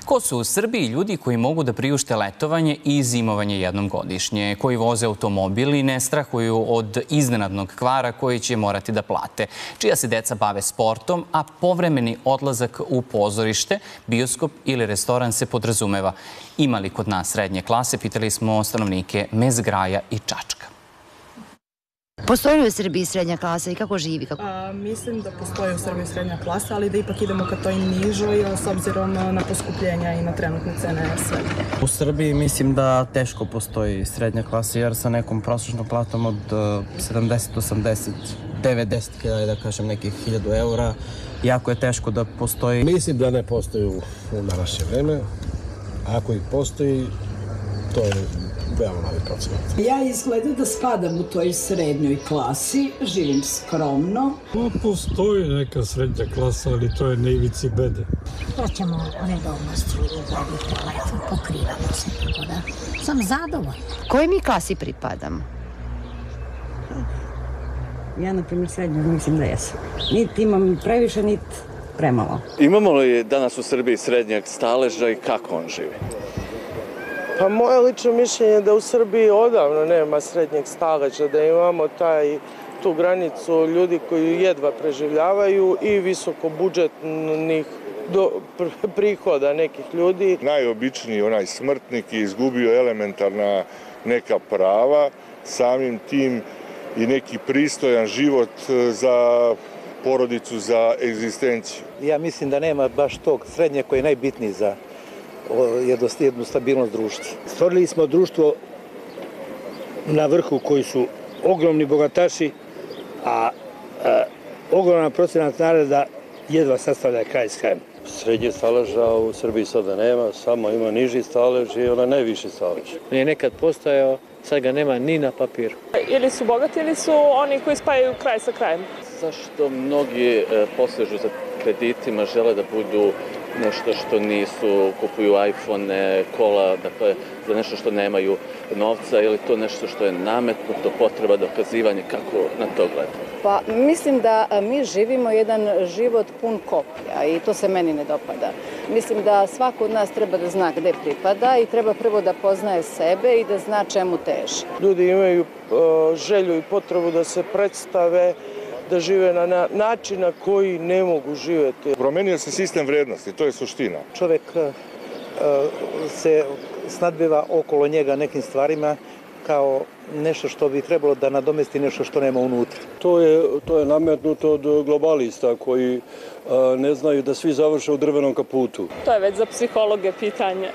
Ko su u Srbiji ljudi koji mogu da priušte letovanje i zimovanje jednom godišnje, koji voze automobil i ne strahuju od iznenadnog kvara koji će morati da plate, čija se deca bave sportom, a povremeni odlazak u pozorište, bioskop ili restoran se podrazumeva. Ima li kod nas srednje klase? Pitali smo stanovnike Mezgraja i Čačka. Postoji li u Srbiji srednja klasa i kako živi? Mislim da postoji u Srbiji srednja klasa, ali da ipak idemo ka toj nižoj s obzirom na poskupljenja i na trenutne cene svega. U Srbiji mislim da teško postoji srednja klasa jer sa nekom prosječnom platom od 70, 80, 90 hiljada, da kažem nekih 1000 eura, jako je teško da postoji. Mislim da ne postoji u današnje vreme. Ako ih postoji, to je veoma mali procenat. Ja izgleda da spadam u toj srednjoj klasi, živim skromno. Postoji neka srednja klasa, ali to je na ivici bede. Plaćamo redovno struju, vodu, telefon, pokrivamo se, tako da sam zadovoljna. Kojoj mi klasi pripadamo? Ja, na primjer, srednju mislim da jesam. Niti imam previše, niti premalo. Imamo li danas u Srbiji srednjeg staleža i kako on živi? Pa moje lično mišljenje je da u Srbiji odavno nema srednjeg staleža, da imamo tu granicu ljudi koji jedva preživljavaju i visokobudžetnih prihoda nekih ljudi. Najobičniji onaj smrtnik je izgubio elementarna neka prava, samim tim i neki pristojan život za porodicu, za egzistenciju. Ja mislim da nema baš tog srednje koji je najbitniji za jednu stabilnost društva. Stvorili smo društvo na vrhu koji su ogromni bogataši, a ogroman procenat naroda jedva sastavlja kraj s krajem. Srednje staleža u Srbiji sada nema, samo ima niži stalež i ona najviši stalež. Nije nekad postojao, sad ga nema ni na papiru. Ili su bogati ili su oni koji spajaju kraj sa krajem. Zašto mnogi posežu za kreditima, žele da budu nešto što nisu, kupuju iPhone, kola, dakle za nešto što nemaju novca, ili to nešto što je nametnuto, potreba dokazivanja, kako na to gledate? Pa mislim da mi živimo jedan život pun koplja i to se meni ne dopada. Mislim da svako od nas treba da zna gde pripada i treba prvo da poznaje sebe i da zna čemu teži. Ljudi imaju želju i potrebu da se predstave, da žive na način na koji ne mogu živjeti. Promenio se sistem vrednosti, to je suština. Čovjek se snadbiva okolo njega nekim stvarima kao nešto što bi trebalo da nadomesti nešto što nema unutra. To je nametnuto od globalista koji ne znaju da svi završe u drvenom kaputu. To je već za psihologe pitanje.